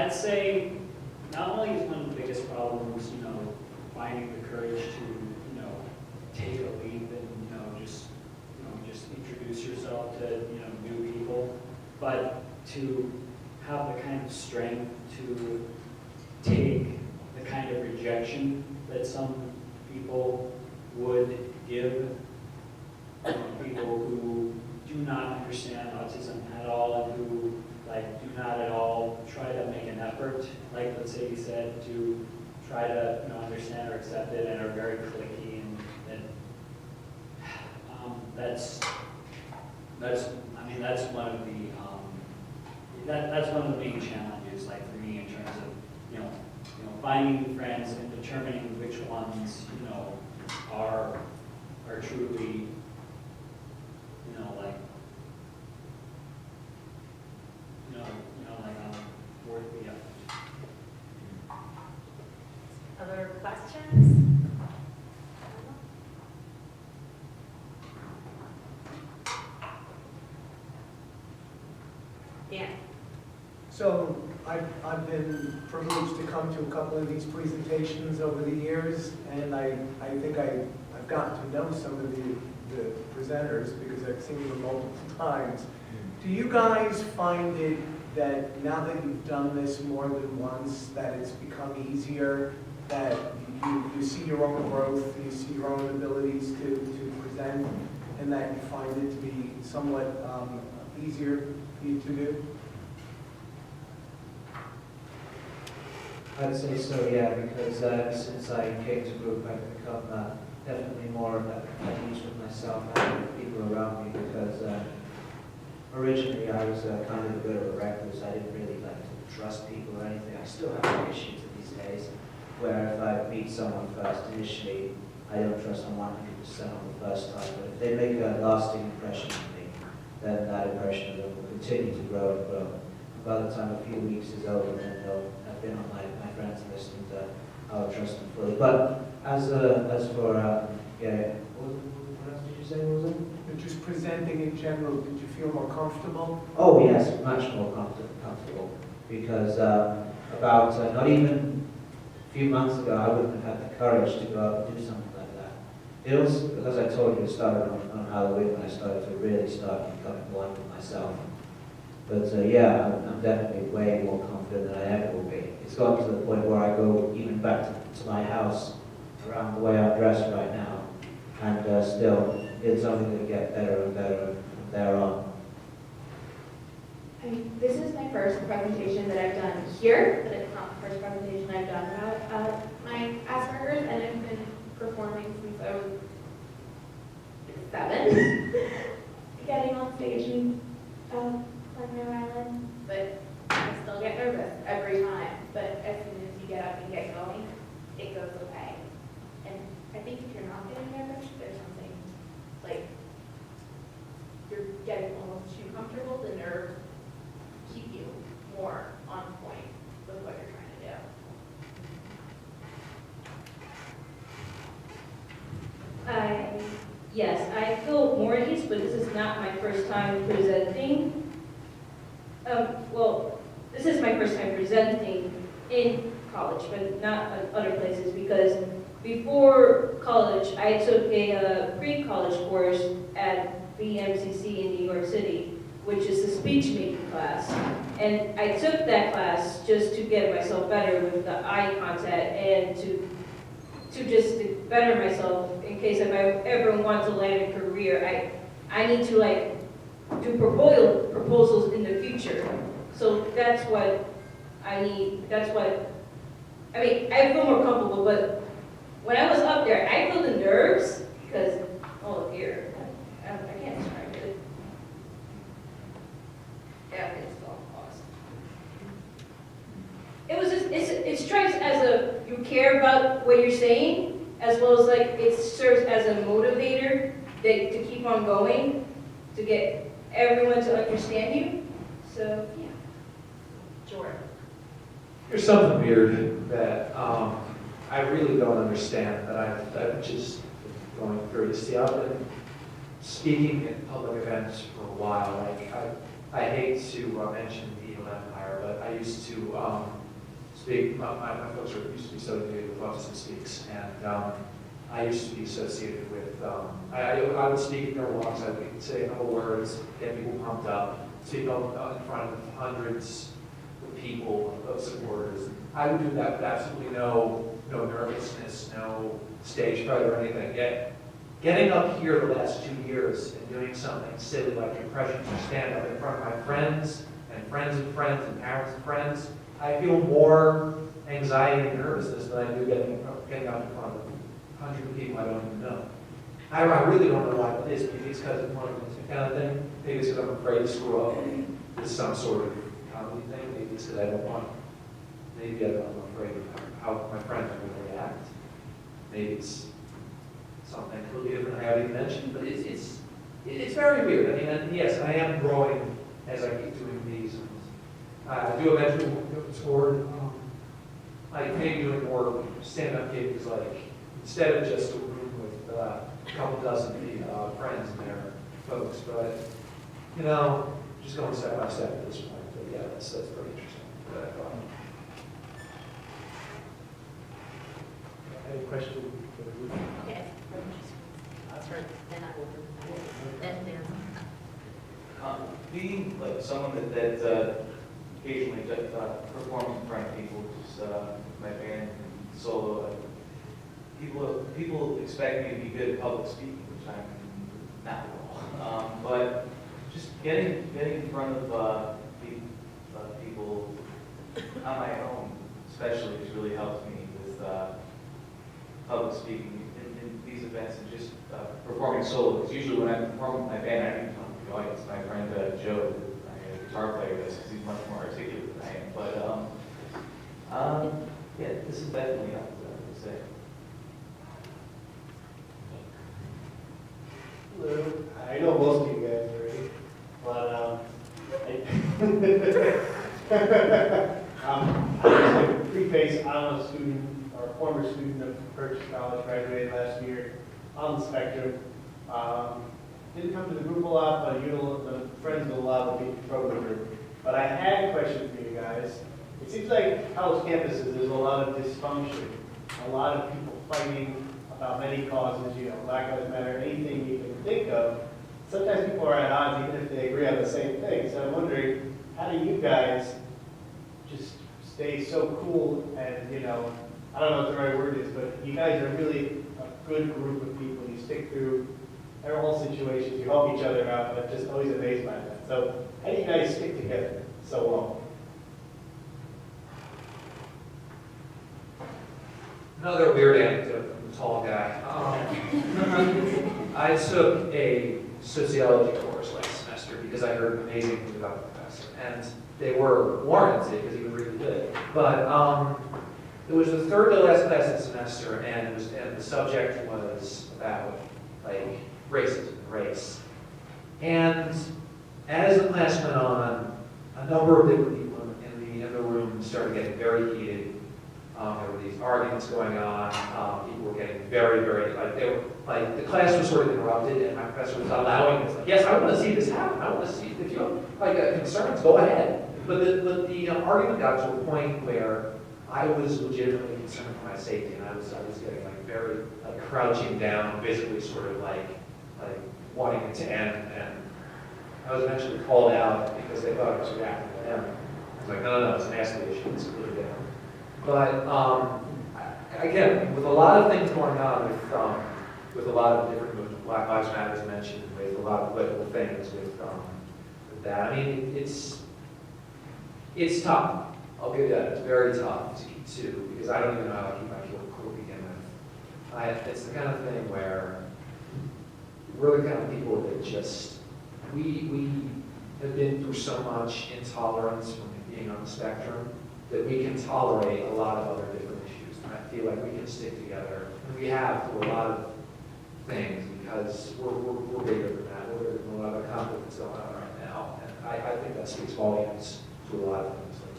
I'd say not only is one of the biggest problems, finding the courage to, take a leap and, just introduce yourself to, new people, but to have the kind of strength to take the kind of rejection that some people would give, people who do not understand autism at all and who do not at all try to make an effort, like let's say you said, to try to understand or accept it and are very cliquey and that's one of the that's one of the main challenges, like for me, in terms of finding new friends and determining which ones are truly worth the effort. Other questions? Yeah. So I've been privileged to come to a couple of these presentations over the years, and I think I've gotten to know some of the presenters because I've seen them multiple times. Do you guys find it that now that you've done this more than once, that it's become easier, that you see your own growth, you see your own abilities to present, and that you find it to be somewhat easier for you to do? I'd say so, yeah, because since I came to group, I've become definitely more at ease with myself and with people around me, because originally I was kind of a bit of a recluse. I didn't really like to trust people or anything. I still have issues these days, where if I meet someone first initially, I don't trust them 100% on the first time, but if they make a lasting impression on me, then that impression of them will continue to grow and grow. By the time a few weeks is over, then they'll have been on my friends list, and I'll trust them fully. But as for what else did you say? What was it? But just presenting in general, did you feel more comfortable? Oh yes, much more comfortable, because about not even a few months ago, I wouldn't have had the courage to go out and do something like that. It was because I told you it started on Halloween when I started to really start becoming one with myself. But yeah, I'm definitely way more confident than I ever will be. It's gotten to the point where I go even back to my house around the way I'm dressed right now, and still, it's only going to get better and better from there on. This is my first presentation that I've done here, but it's not the first presentation I've done about my Asperger's, and I've been performing since I was 7, getting on stage and playing my violin, but I still get nervous every time. But as soon as you get up and get going, it goes away. And I think if you're not getting nervous, there's something like you're getting almost too comfortable. The nerves keep you more on point with what you're trying to do. Yes, I feel more at ease, but this is not my first time presenting. Well, this is my first time presenting in college, but not at other places, because before college, I took a pre-college course at the MCC in New York City, which is a speech-making class. And I took that class just to get myself better with the eye contact and to better myself in case if I ever want to land a career. I need to do proposals in the future. So that's what I need. I feel more comfortable, but when I was up there, I feel the nerves because, oh here, I can't describe it. Yeah, it's all awesome. It was just, it strikes as you care about what you're saying, as well as it serves as a motivator to keep on going, to get everyone to understand you. So yeah. Jordan. Here's something weird that I really don't understand, that I've just been going through. You see, I've been speaking at public events for a while. I hate to mention the evil empire, but I used to speak, my folks used to be associated with Autism Speaks, and I used to be associated with, I would speak at their walks, I would say a couple words, get people pumped up, speak in front of hundreds of people, of supporters. I would do that with absolutely no nervousness, no stage fright or anything. Yet, getting up here the last 2 years and doing something silly like impressions or stand up in front of my friends and friends and friends and parents and friends, I feel more anxiety and nervousness than I do getting up in front of 100 people I don't even know. I really don't know why it is. Maybe it's because of one kind of thing. Maybe it's because I'm afraid to screw up with some sort of comedy thing. Maybe it's because I don't want. Maybe I'm afraid of how my friends are going to react. Maybe it's something completely different I haven't even mentioned. But it's very weird. I mean, and yes, I am growing as I keep doing these. I do eventually go toward like maybe doing more stand-up gigs, like instead of just a room with a couple dozen friends and their folks. But just going step by step at this point. But yeah, that's very interesting. But, Any question? Okay. That's right. Then I will. Then Dan. Being like someone that occasionally performs in front of people, just my band and solo, people expect me to be good at public speaking, which I'm not at all. But just getting in front of people on my own, especially, has really helped me with public speaking in these events and just performing solo. Because usually when I perform with my band, I don't talk to the audience. My friend Joe, my guitar player, does because he's much more articulate than I am. But yeah, this is definitely helped, I would say. Hello. I know most of you guys already, but I just preface, I'm a student, or a former student of Purchase College, graduated last year on the spectrum. Didn't come to the group a lot, but the friends of a lot of people from the group. But I had a question for you guys. It seems like college campuses, there's a lot of dysfunction, a lot of people fighting about many causes, Black Lives Matter, anything you can think of. Sometimes people are at odds even if they agree on the same thing. So I'm wondering, how do you guys just stay so cool and, I don't know what the right word is, but you guys are really a good group of people. You stick through all situations, you help each other out, and I'm just always amazed by that. So how do you guys stick together so well? Another weird anecdote from the tall guy. I took a sociology course last semester because I heard amazing things about the professor, and they were warranted because he was really good. But it was the third to last class of the semester, and the subject was about racism, race. And as the class went on, a number of different people in the room started getting very heated. There were these arguments going on. People were getting very, very, the class was sort of interrupted, and my professor was allowing this. Yes, I want to see this happen. I want to see, if you have concerns, go ahead. But the argument got to a point where I was legitimately concerned for my safety, and I was getting very crouching down, basically sort of wanting it to end. And I was eventually called out because they thought I was reacting to them. I was like, no, it's an nasty issue. It's really different. But again, with a lot of things going on with a lot of different movements, Black Lives Matter is mentioned, with a lot of political things with that. I mean, it's tough. I'll give you that. It's very tough to because I don't even know how to keep my cool to begin with. It's the kind of thing where we're the kind of people that just we have been through so much intolerance from being on the spectrum that we can tolerate a lot of other different issues. And I feel like we can stick together, and we have through a lot of things because we're bigger than that. We're bigger than a lot of conflict that's going on right now. And I think that speaks volumes to a lot of things like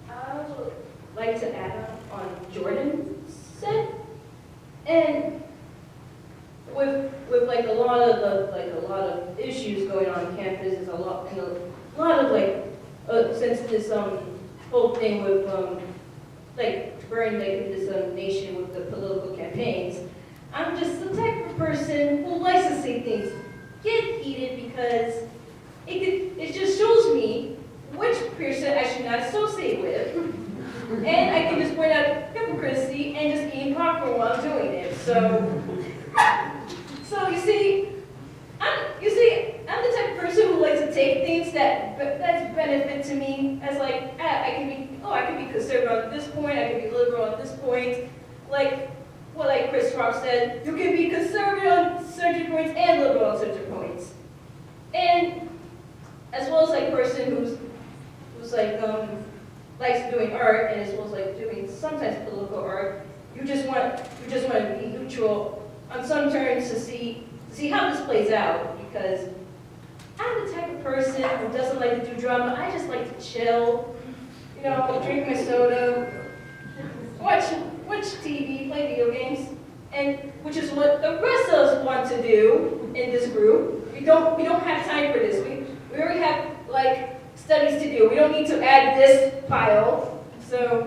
that. I would like to add on Jordan said, and with a lot of issues going on campus. There's a lot, a lot of like, since this whole thing with like wearing like this nation with the political campaigns. I'm just the type of person who likes to say things get heated because it just shows me which person I should not associate with, and I can just point out hypocrisy and just eat popcorn while I'm doing it. So you see, I'm the type of person who likes to take things that's benefit to me as like I can be conservative on this point, I can be liberal on this point, like Chris Rock said, you can be conservative on certain points and liberal on certain points, and as well as like a person who's like likes doing art and as well as like doing sometimes political art. You just want to be neutral on some terms to see how this plays out, because I'm the type of person who doesn't like to do drama. I just like to chill, drink my soda, watch TV, play video games, and which is what the rest of us want to do in this group. We don't have time for this. We already have like studies to do. We don't need to add this pile. So